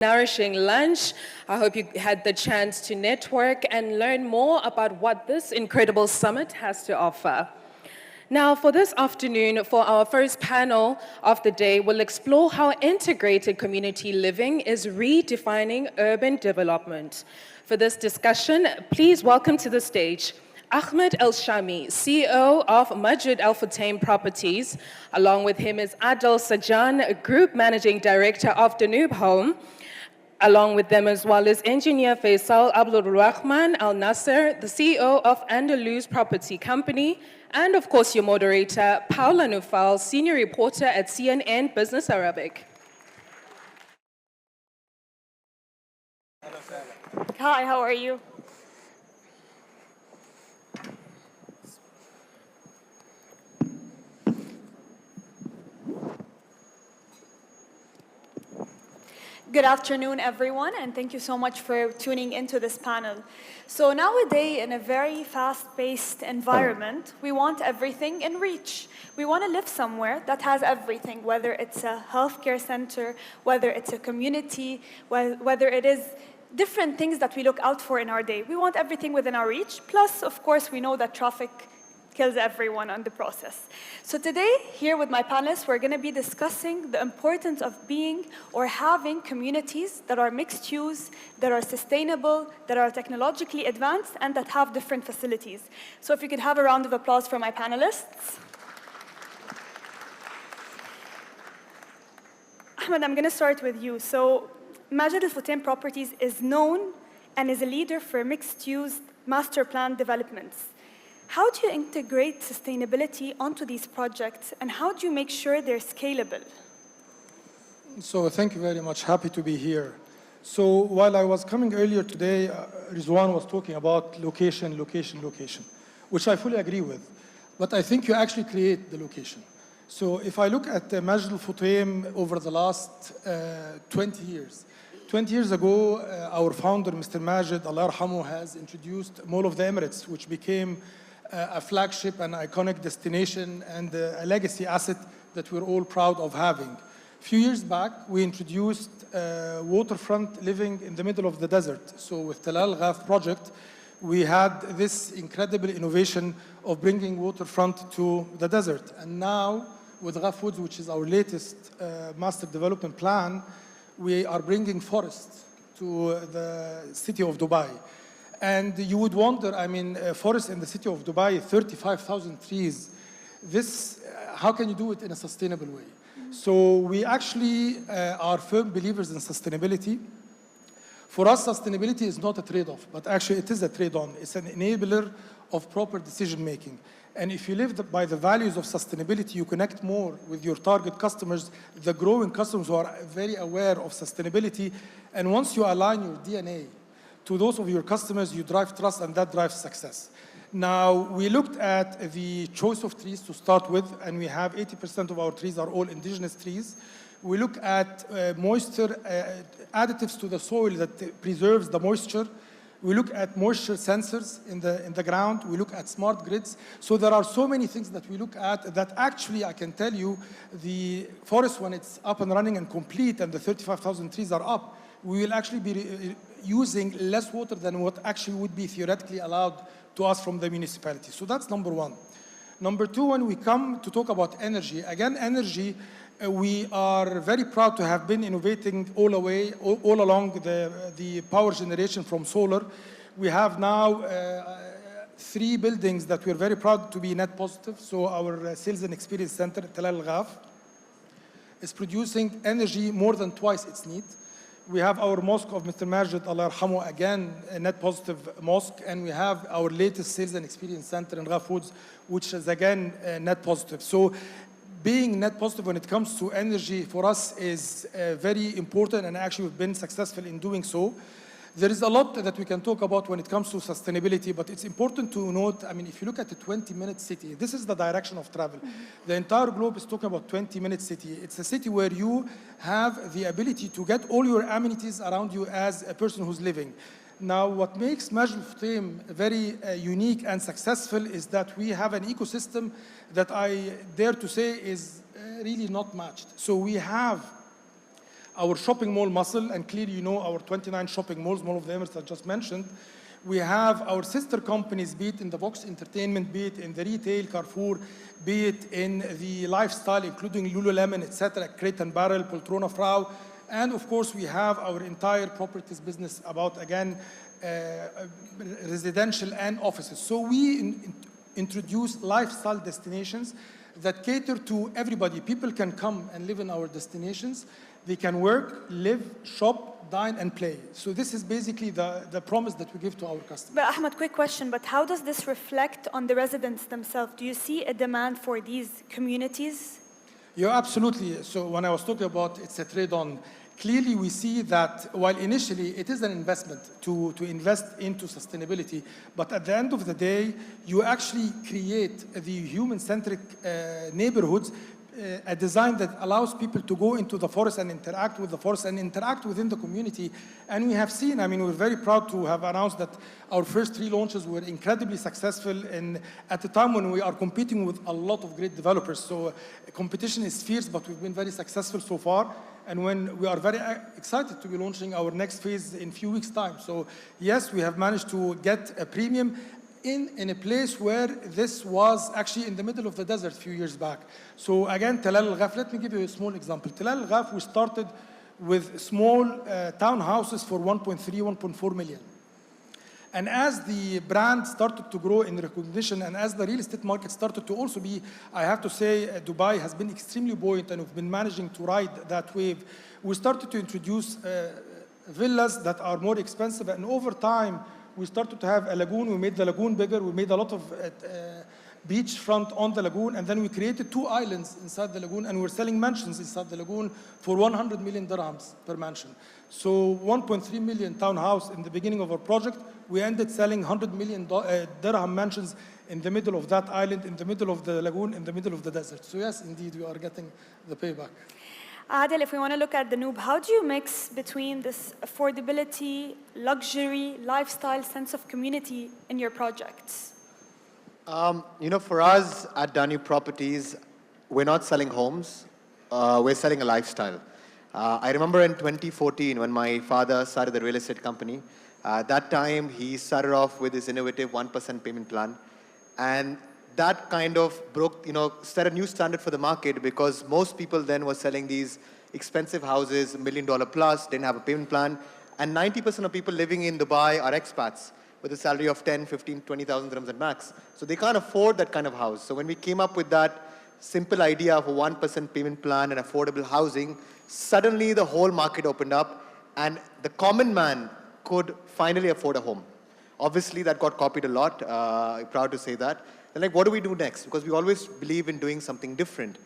Nourishing lunch. I hope you had the chance to network and learn more about what this incredible summit has to offer. Now, for this afternoon, for our first panel of the day, we'll explore how integrated community living is redefining urban development. For this discussion, please welcome to the stage Ahmed Shamy, CEO of Majid Al Futtaim Properties. Along with him is Adel, Sajan, Group Managing Director of Danube Home. Along with them as well is engineer Faisal, Abdulrahman, Alnasser, the CEO of Alnasser Property Company, and of course your moderator, Paula Naoufal, senior reporter at CNN Business Arabic. Hi, how are you? Good afternoon, everyone, and thank you so much for tuning into this panel. So nowadays, in a very fast-paced environment, we want everything in reach. We want to live somewhere that has everything, whether it's a healthcare center, whether it's a community, whether it is different things that we look out for in our day. We want everything within our reach. Plus, of course, we know that traffic kills everyone on the process. So today, here with my panelists, we're going to be discussing the importance of being or having communities that are mixed use, that are sustainable, that are technologically advanced, and that have different facilities. So if you could have a round of applause for my panelists. Ahmed, I'm going to start with you. So Majid Al Futtaim Properties is known and is a leader for mixed use master plan developments. How do you integrate sustainability onto these projects, and how do you make sure they're scalable? So thank you very much. Happy to be here. So while I was coming earlier today, Rizwan was talking about location, which I fully agree with. But I think you actually create the location. So if I look at Majid Al Futtaim over the last 20 years ago, our founder, Mr. Majid, Allah yarhamu, has introduced Mall of the Emirates, which became a flagship, an iconic destination, and a legacy asset that we're all proud of having. A few years back, we introduced waterfront living in the middle of the desert. So with Talal Ghaf project, we had this incredible innovation of bringing waterfront to the desert. And now, with Ghaf Woods, which is our latest master development plan, we are bringing forests to the city of Dubai. And you would wonder, I mean, forest in the city of Dubai, 35,000 trees. This, how can you do it in a sustainable way? So we actually are firm believers in sustainability. For us, sustainability is not a trade-off, but actually it is a trade-on. It's an enabler of proper decision-making. And if you live by the values of sustainability, you connect more with your target customers, the growing customers who are very aware of sustainability. And once you align your DNA to those of your customers, you drive trust, and that drives success. Now, we looked at the choice of trees to start with, and we have 80% of our trees are all indigenous trees. We look at moisture, additives to the soil that preserves the moisture. We look at moisture sensors in the ground. We look at smart grids. So there are so many things that we look at that actually, I can tell you, the forest, when it's up and running and complete and the 35,000 trees are up, we will actually be using less water than what actually would be theoretically allowed to us from the municipality. So that's number one. Number two, when we come to talk about energy, again, energy, we are very proud to have been innovating all along the power generation from solar. We have now 3 buildings that we're very proud to be net positive. So our Sales and Experience Center at Talal Ghaf is producing energy more than twice its need. We have our mosque of Mr. Majid, Allah yarhamu, again, a net positive mosque. And we have our latest Sales and Experience Center in Ghaf Woods, which is again net positive. So being net positive when it comes to energy for us is very important, and actually we've been successful in doing so. There is a lot that we can talk about when it comes to sustainability, but it's important to note, I mean, if you look at a 20-minute city, this is the direction of travel. The entire globe is talking about 20-minute city. It's a city where you have the ability to get all your amenities around you as a person who's living. Now, what makes Majid Al Futtaim very unique and successful is that we have an ecosystem that I dare to say is really not matched. So we have our shopping mall muscle, and clearly you know our 29 shopping malls, Mall of the Emirates I just mentioned. We have our sister companies, be it in the Vox Entertainment, be it in the retail, Carrefour, be it in the lifestyle, including Lululemon, etc., Crate and Barrel, Poltrona Frau, and of course we have our entire properties business about, again, residential and offices. So we introduce lifestyle destinations that cater to everybody. People can come and live in our destinations. They can work, live, shop, dine, and play. So this is basically the promise that we give to our customers. But Ahmed, quick question, but how does this reflect on the residents themselves? Do you see a demand for these communities? Yeah, absolutely. So when I was talking about it's a trade-on, clearly we see that while initially it is an investment to invest into sustainability, but at the end of the day, you actually create the human-centric neighborhoods, a design that allows people to go into the forest and interact with the forest and interact within the community. And we have seen, I mean, we're very proud to have announced that our first 3 launches were incredibly successful at a time when we are competing with a lot of great developers. So competition is fierce, but we've been very successful so far. And when we are very excited to be launching our next phase in a few weeks' time. So yes, we have managed to get a premium in a place where this was actually in the middle of the desert a few years back. So again, Telal Al-Ghaf, let me give you a small example. Telal Al-Ghaf, we started with small townhouses for 1.3, 1.4 million. And as the brand started to grow in recognition and as the real estate market started to also be, I have to say, Dubai has been extremely buoyant and we've been managing to ride that wave. We started to introduce villas that are more expensive, and over time, we started to have a lagoon. We made the lagoon bigger. We made a lot of beachfront on the lagoon, and then we created 2 islands inside the lagoon, and we're selling mansions inside the lagoon for 100 million dirhams per mansion. So 1.3 million townhouse in the beginning of our project. We ended selling 100 million dirham mansions in the middle of that island, in the middle of the lagoon, in the middle of the desert. So yes, indeed, we are getting the payback. Adel, if we want to look at Danube, how do you mix between this affordability, luxury, lifestyle, sense of community in your projects? For us at Danube Properties, we're not selling homes, we're selling a lifestyle. I remember in 2014 when my father started the real estate company, that time he started off with his innovative 1% payment plan, and that kind of set a new standard for the market, because most people then were selling these expensive houses, $1 million plus, didn't have a payment plan, and 90% of people living in Dubai are expats with a salary of 10, 15, 20,000 dirhams at max. So they can't afford that kind of house. So when we came up with that simple idea of a 1% payment plan and affordable housing, suddenly the whole market opened up and the common man could finally afford a home. Obviously that got copied a lot, proud to say that. Then what do we do next? Because we always believe in doing something different.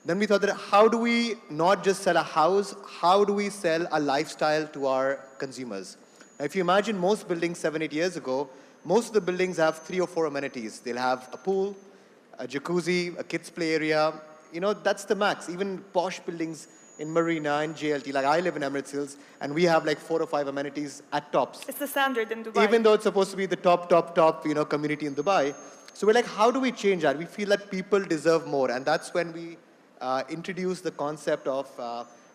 Then we thought that how do we not just sell a house, how do we sell a lifestyle to our consumers? Now, if you imagine most buildings 7, 8 years ago, most of the buildings have 3 or 4 amenities. They'll have a pool, a jacuzzi, a kids play area. That's the max. Even posh buildings in Marina and JLT, like I live in Emirates Hills, and we have like 4 or 5 amenities at tops. It's the standard in Dubai. Even though it's supposed to be the top, community in Dubai. So we're like, how do we change that? We feel that people deserve more. And that's when we introduced the concept of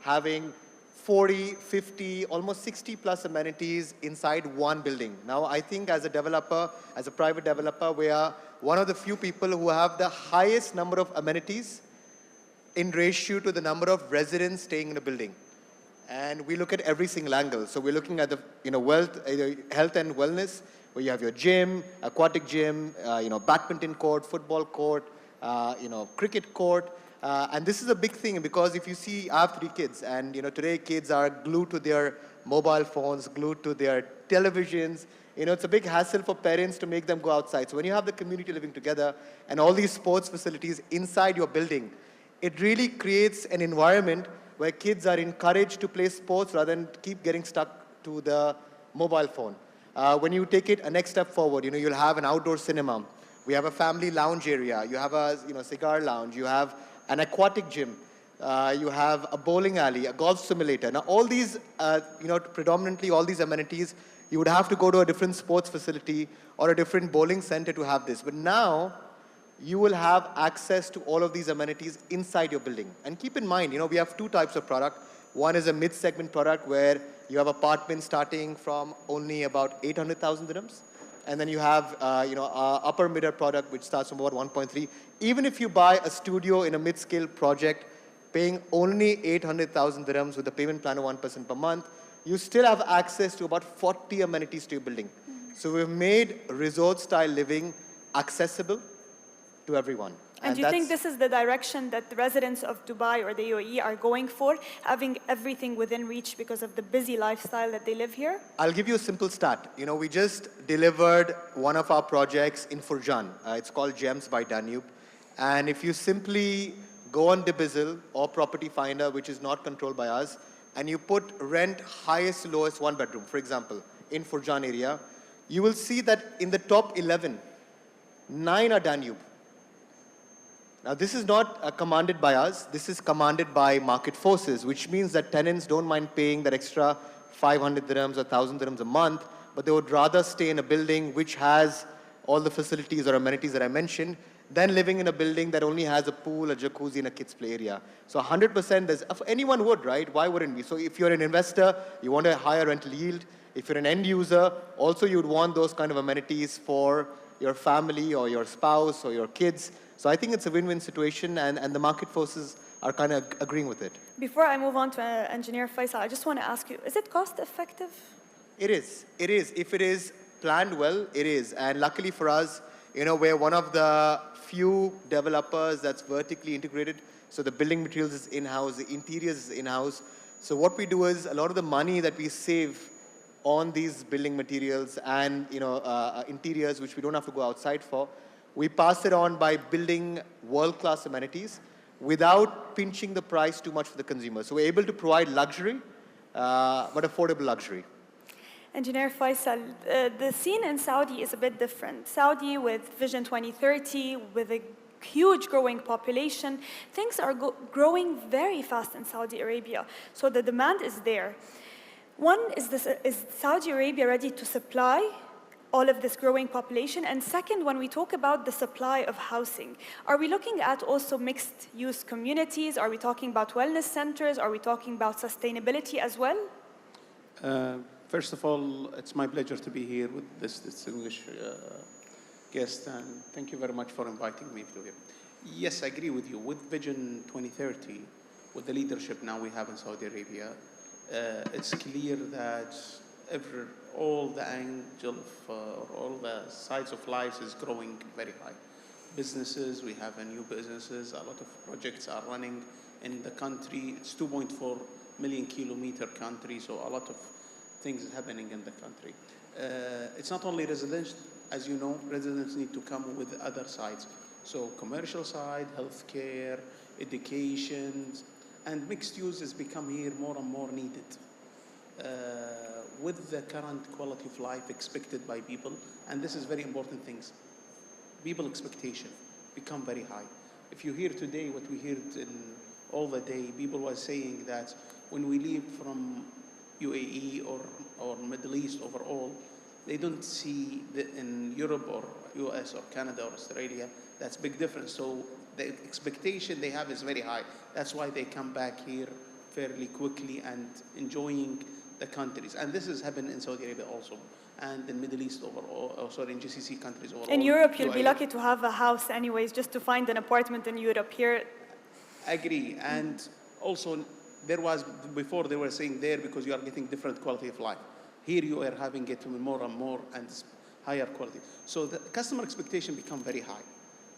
having 40, 50, almost 60 plus amenities inside one building. Now, I think as a developer, as a private developer, we are one of the few people who have the highest number of amenities in ratio to the number of residents staying in a building. And we look at every single angle. So we're looking at the health and wellness, where you have your gym, aquatic gym, badminton court, football court, cricket court. And this is a big thing because if you see, I have 3 kids, and today kids are glued to their mobile phones, glued to their televisions. It's a big hassle for parents to make them go outside. So when you have the community living together and all these sports facilities inside your building, it really creates an environment where kids are encouraged to play sports rather than keep getting stuck to the mobile phone. When you take it a next step forward, you'll have an outdoor cinema. We have a family lounge area. You have a cigar lounge. You have an aquatic gym. You have a bowling alley, a golf simulator. Now, all these, predominantly all these amenities, you would have to go to a different sports facility or a different bowling center to have this. But now, you will have access to all of these amenities inside your building. And keep in mind, we have 2 types of product. One is a mid-segment product where you have apartments starting from only about 800,000 dirhams. And then you have upper mid product which starts from about 1.3. Even if you buy a studio in a mid-scale project paying only 800,000 dirhams with a payment plan of 1% per month, you still have access to about 40 amenities to your building. So we've made resort-style living accessible to everyone. And do you think this is the direction that the residents of Dubai or the UAE are going for, having everything within reach because of the busy lifestyle that they live here? I'll give you a simple stat. We just delivered one of our projects in Furjan. It's called Gems by Danube. And if you simply go on Dibizzle or Property Finder, which is not controlled by us, and you put rent highest, lowest, one bedroom, for example, in Furjan area, you will see that in the top 11, 9 are Danube. Now, this is not commanded by us. This is commanded by market forces, which means that tenants don't mind paying that extra 500 dirhams or 1,000 dirhams a month, but they would rather stay in a building which has all the facilities or amenities that I mentioned than living in a building that only has a pool, a jacuzzi, and a kids' play area. So 100%, anyone would, right? Why wouldn't we? So if you're an investor, you want a higher rental yield. If you're an end user, also you'd want those kind of amenities for your family or your spouse or your kids. So I think it's a win-win situation, and the market forces are kind of agreeing with it. Before I move on to Engineer Faisal, I just want to ask you, is it cost effective? It is. It is. If it is planned well, it is. And luckily for us, we're one of the few developers that's vertically integrated. So the building materials is in-house, the interiors is in-house. So what we do is a lot of the money that we save on these building materials and interiors, which we don't have to go outside for, we pass it on by building world-class amenities without pinching the price too much for the consumer. So we're able to provide luxury, but affordable luxury. Engineer Faisal, the scene in Saudi is a bit different. Saudi with Vision 2030, with a huge growing population, things are growing very fast in Saudi Arabia. So the demand is there. One, is Saudi Arabia ready to supply all of this growing population? And second, when we talk about the supply of housing, are we looking at also mixed-use communities? Are we talking about wellness centers? Are we talking about sustainability as well? First of all, it's my pleasure to be here with this distinguished guest, and thank you very much for inviting me to here. Yes, I agree with you. With Vision 2030, with the leadership now we have in Saudi Arabia, it's clear that all the angle of all the sides of life is growing very high. Businesses, we have new businesses, a lot of projects are running in the country. It's 2.4 million kilometer country, so a lot of things is happening in the country. It's not only residential, as you know, residents need to come with other sides. So commercial side, healthcare, education, and mixed use has become here more and more needed. With the current quality of life expected by people, and this is very important things, people expectation become very high. If you hear today what we heard in all the day, people were saying that when we leave from UAE or Middle East overall, they don't see in Europe or US or Canada or Australia, that's big difference. So the expectation they have is very high. That's why they come back here fairly quickly and enjoying the countries. And this has happened in Saudi Arabia also, and in Middle East overall, in GCC countries overall. In Europe, you'll be lucky to have a house anyways, just to find an apartment in Europe. Here, I agree. And also, there was, before they were saying there because you are getting different quality of life. Here you are having it more and more and higher quality. So the customer expectation become very high,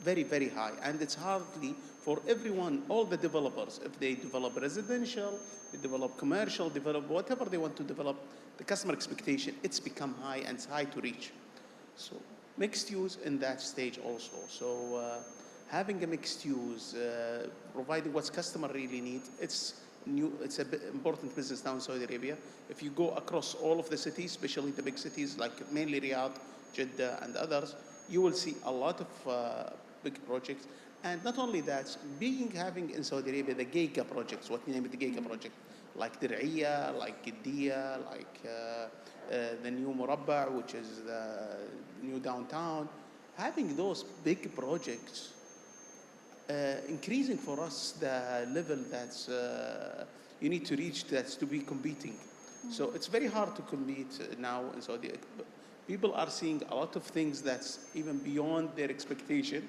very, very high. And it's hardly for everyone, all the developers, if they develop residential, they develop commercial, develop whatever they want to develop, the customer expectation, it's become high and it's high to reach. So mixed use in that stage also. So having a mixed use, providing what customer really need, it's an important business now in Saudi Arabia. If you go across all of the cities, especially the big cities like mainly Riyadh, Jeddah, and others, you will see a lot of big projects. And not only that, having in Saudi Arabia the giga projects, what we name it the giga project, like Dir'iyah, like Qiddiya, like the new Murabba, which is the new downtown. Having those big projects increasing for us the level that's you need to reach that to be competing. So it's very hard to compete now in Saudi. People are seeing a lot of things that's even beyond their expectation.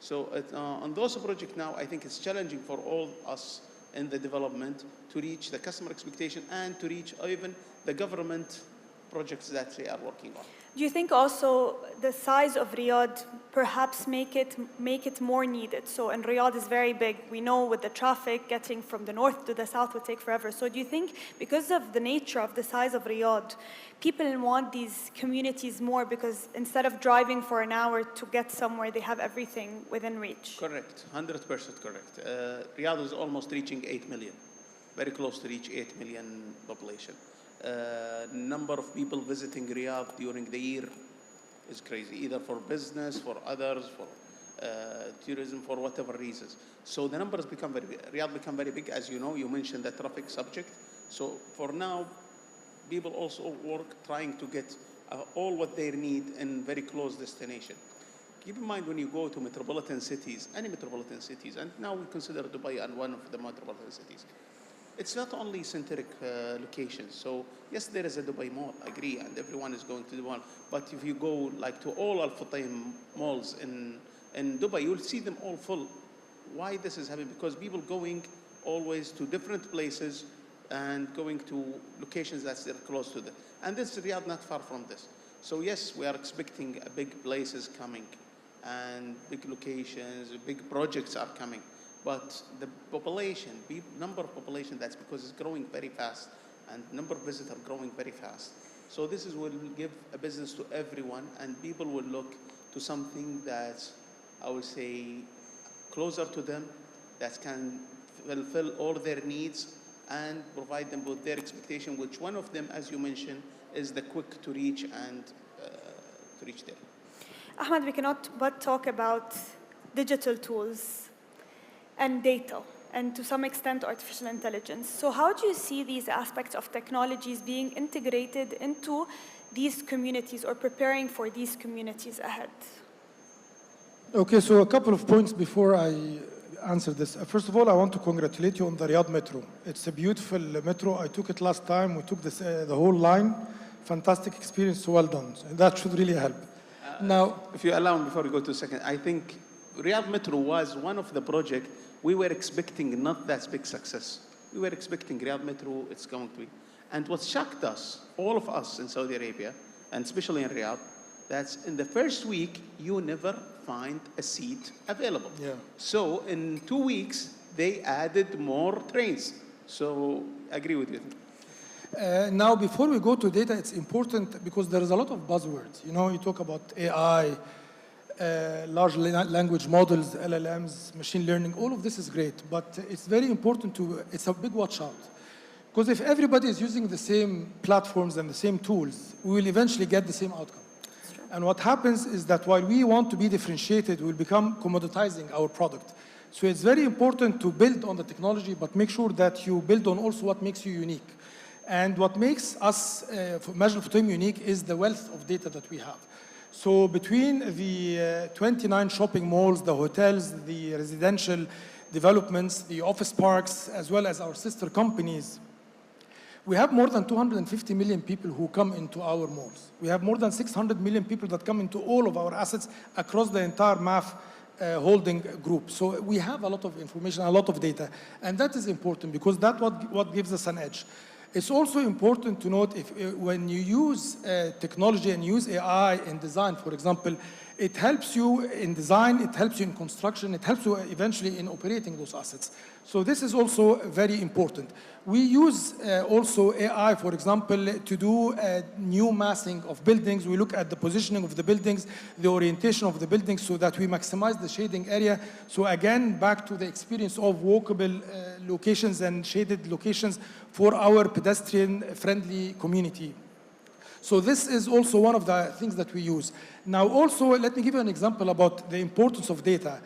So on those projects now, I think it's challenging for all us in the development to reach the customer expectation and to reach even the government projects that they are working on. Do you think also the size of Riyadh perhaps make it more needed? So, and Riyadh is very big. We know with the traffic getting from the north to the south would take forever. So do you think because of the nature of the size of Riyadh, people want these communities more because instead of driving for an hour to get somewhere, they have everything within reach? Correct, 100% correct. Riyadh is almost reaching 8 million, very close to reach 8 million population. Number of people visiting Riyadh during the year is crazy, either for business, for others, for tourism, for whatever reasons. So the numbers become very big. Riyadh become very big, as you know. You mentioned the traffic subject. So for now, people also work trying to get all what they need in very close destination. Keep in mind when you go to metropolitan cities, any metropolitan cities, and now we consider Dubai and one of the metropolitan cities. It's not only centric locations. So yes, there is a Dubai mall, I agree, and everyone is going to the mall. But if you go like to all Futtaim malls in Dubai, you'll see them all full. Why this is happening? Because people going always to different places and going to locations that's close to them. And this is Riyadh not far from this. So yes, we are expecting big places coming and big locations, big projects are coming. But the population, number of population, that's because it's growing very fast and number of visitors are growing very fast. So this will give a business to everyone and people will look to something that's, I would say, closer to them, that can fulfill all their needs and provide them with their expectation, which one of them, as you mentioned, is the quick to reach and to reach there. Ahmed, we cannot but talk about digital tools and data, and to some extent artificial intelligence. So how do you see these aspects of technologies being integrated into these communities or preparing for these communities ahead? Okay, so a couple of points before I answer this. First of all, I want to congratulate you on the Riyadh Metro. It's a beautiful metro. I took it last time. We took this, the whole line. Fantastic experience, so well done. So that should really help. Now, if you allow me before we go to a second, I think Riyadh Metro was one of the projects we were expecting not that big success. We were expecting Riyadh Metro, it's going to be. And what shocked us, all of us in Saudi Arabia, and especially in Riyadh, that's in the first week, you never find a seat available. Yeah. So in 2 weeks, they added more trains. So I agree with you. now, before we go to data, it's important because there is a lot of buzzwords. You know, you talk about AI, large language models, LLMs, machine learning, all of this is great, but it's very important it's a big watch out. Because if everybody is using the same platforms and the same tools, we will eventually get the same outcome. And what happens is that while we want to be differentiated, we'll become commoditizing our product. So it's very important to build on the technology, but make sure that you build on also what makes you unique. And what makes us, Majid Futtaim, unique is the wealth of data that we have. So between the 29 shopping malls, the hotels, the residential developments, the office parks, as well as our sister companies, we have more than 250 million people who come into our malls. We have more than 600 million people that come into all of our assets across the entire MAF holding group. So we have a lot of information, a lot of data. And that is important because that's what gives us an edge. It's also important to note when you use technology and use AI in design, for example, it helps you in design, it helps you in construction, it helps you eventually in operating those assets. So this is also very important. We use also AI, for example, to do new massing of buildings. We look at the positioning of the buildings, the orientation of the buildings so that we maximize the shading area. So again, back to the experience of walkable locations and shaded locations for our pedestrian-friendly community. So this is also one of the things that we use. Now also, let me give you an example about the importance of data.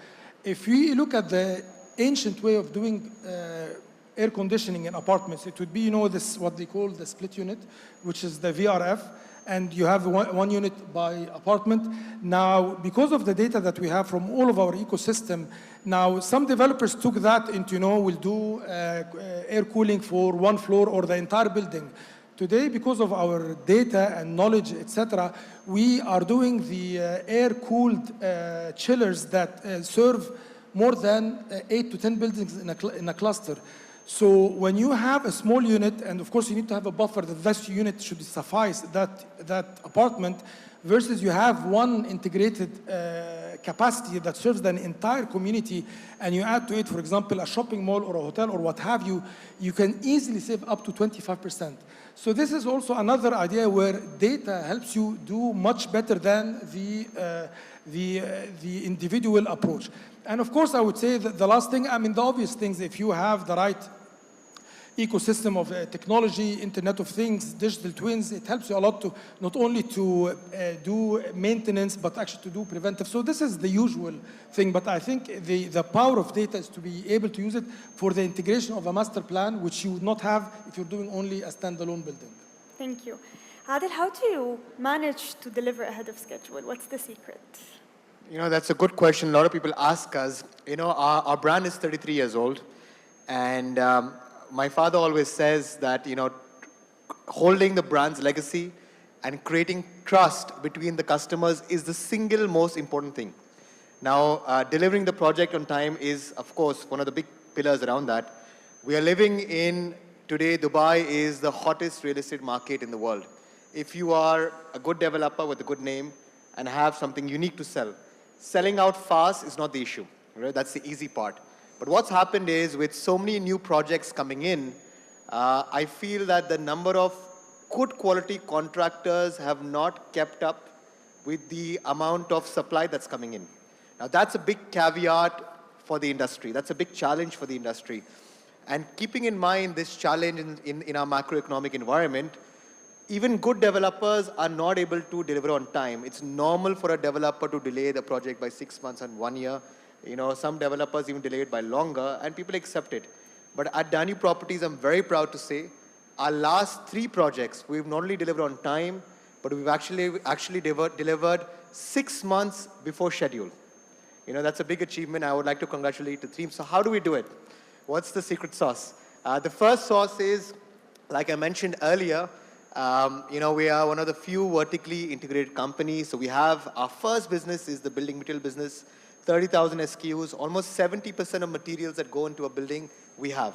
If we look at the ancient way of doing air conditioning in apartments, it would be, you know, this what they call the split unit, which is the VRF. and you have one unit by apartment. Now, because of the data that we have from all of our ecosystem, now some developers took that into, we'll do air cooling for one floor or the entire building. Today, because of our data and knowledge, etc., we are doing the air-cooled chillers that serve more than 8 to 10 buildings in a cluster. So when you have a small unit, and of course you need to have a buffer, that unit should suffice that apartment, versus you have one integrated capacity that serves the entire community, and you add to it, for example, a shopping mall or a hotel or what have you, you can easily save up to 25%. So this is also another idea where data helps you do much better than the individual approach. And of course, I would say that the last thing, the obvious things, if you have the right ecosystem of technology, Internet of Things, digital twins, it helps you a lot to not only to do maintenance, but actually to do preventive. So this is the usual thing, but I think the power of data is to be able to use it for the integration of a master plan, which you would not have if you're doing only a standalone building. Thank you. Adel, how do you manage to deliver ahead of schedule? What's the secret? That's a good question. A lot of people ask us. Our brand is 33 years old, and my father always says that, holding the brand's legacy and creating trust between the customers is the single most important thing. Now, delivering the project on time is, of course, one of the big pillars around that. We are living in, today, Dubai is the hottest real estate market in the world. If you are a good developer with a good name and have something unique to sell, selling out fast is not the issue, right? That's the easy part. But what's happened is, with so many new projects coming in, I feel that the number of good quality contractors have not kept up with the amount of supply that's coming in. Now, that's a big caveat for the industry. That's a big challenge for the industry. And keeping in mind this challenge in our macroeconomic environment, even good developers are not able to deliver on time. It's normal for a developer to delay the project by 6 months and 1 year. Some developers even delay it by longer, and people accept it. But at Danube Properties, I'm very proud to say, our last 3 projects, we've not only delivered on time, but we've actually delivered 6 months before schedule. That's a big achievement. I would like to congratulate the team. So how do we do it? What's the secret sauce? The first sauce is, like I mentioned earlier, we are one of the few vertically integrated companies. So we have, our first business is the building material business, 30,000 SKUs, almost 70% of materials that go into a building we have.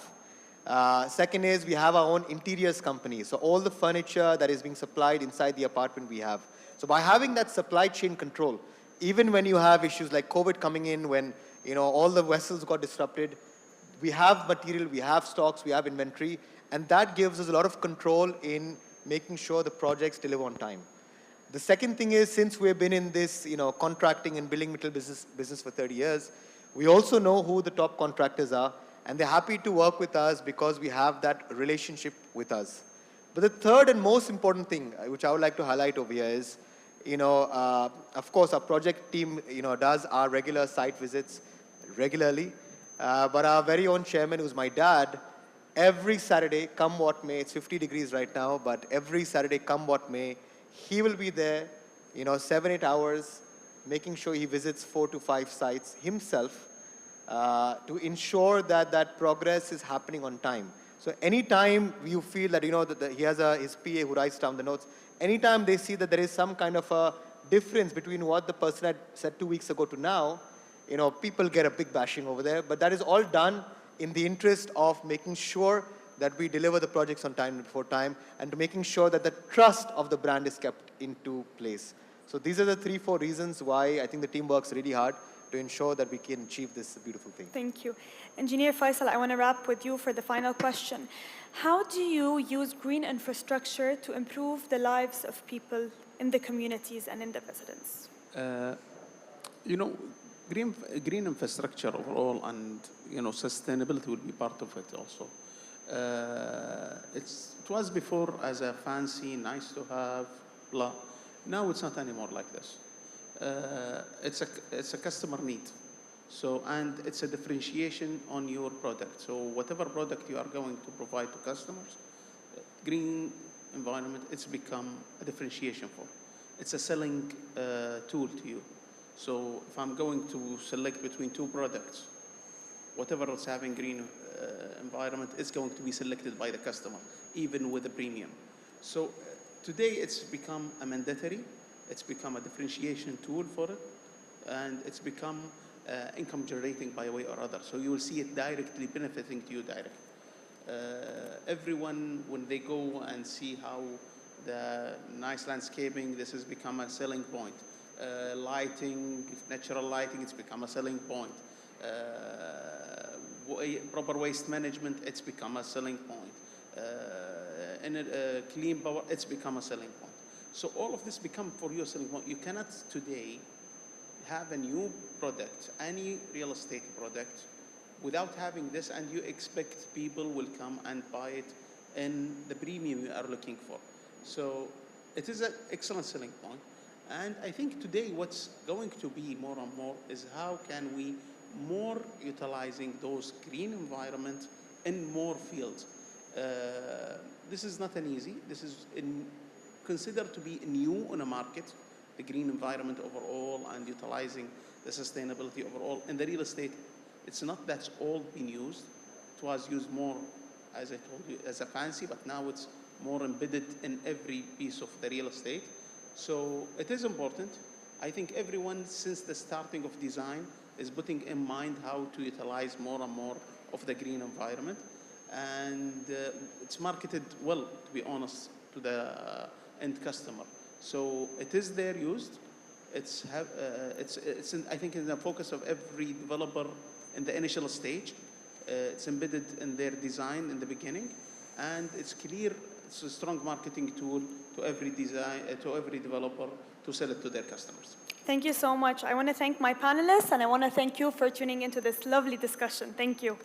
Second is, we have our own interiors company. So all the furniture that is being supplied inside the apartment we have. So by having that supply chain control, even when you have issues like COVID coming in, when all the vessels got disrupted, we have material, we have stocks, we have inventory, and that gives us a lot of control in making sure the projects deliver on time. The second thing is, since we've been in this contracting and building material business for 30 years, we also know who the top contractors are, and they're happy to work with us because we have that relationship with us. But the third and most important thing, which I would like to highlight over here is, of course, our project team does our regular site visits regularly, but our very own chairman, who's my dad, every Saturday, come what may, it's 50 degrees right now, but every Saturday, come what may, he will be there, 7-8 hours, making sure he visits 4 to 5 sites himself to ensure that that progress is happening on time. So anytime you feel that, that he has his PA who writes down the notes, anytime they see that there is some kind of a difference between what the person had said 2 weeks ago to now, people get a big bashing over there. But that is all done in the interest of making sure that we deliver the projects on time and before time, and to making sure that the trust of the brand is kept into place. So these are the 3-4 reasons why I think the team works really hard to ensure that we can achieve this beautiful thing. Thank you. Engineer Faisal, I want to wrap with you for the final question. How do you use green infrastructure to improve the lives of people in the communities and in the residents? Green infrastructure overall, and sustainability will be part of it also. It was before as a fancy, nice to have, blah. Now it's not anymore like this. It's a customer need. So, and it's a differentiation on your product. So whatever product you are going to provide to customers, green environment, it's become a differentiation for. It's a selling tool to you. So if I'm going to select between two products, whatever is having green environment is going to be selected by the customer, even with a premium. So today it's become a mandatory, it's become a differentiation tool for it, and it's become income generating by a way or other. So you will see it directly benefiting to you directly. Everyone, when they go and see how the nice landscaping, this has become a selling point. Lighting, natural lighting, it's become a selling point. Proper waste management, it's become a selling point. Clean power, it's become a selling point. So all of this become for you a selling point. You cannot today have a new product, any real estate product, without having this, and you expect people will come and buy it in the premium you are looking for. So it is an excellent selling point. And I think today what's going to be more and more is how can we more utilizing those green environments in more fields. This is not an easy. This is considered to be new on a market, the green environment overall and utilizing the sustainability overall. In the real estate, it's not that's all been used. It was used more, as I told you, as a fancy, but now it's more embedded in every piece of the real estate. So it is important. I think everyone, since the starting of design, is putting in mind how to utilize more and more of the green environment. And it's marketed well, to be honest, to the end customer. So it is there used. It's I think in the focus of every developer in the initial stage. It's embedded in their design in the beginning, and it's clear. It's a strong marketing tool to every developer to sell it to their customers. Thank you so much. I want to thank my panelists, and I want to thank you for tuning into this lovely discussion. Thank you.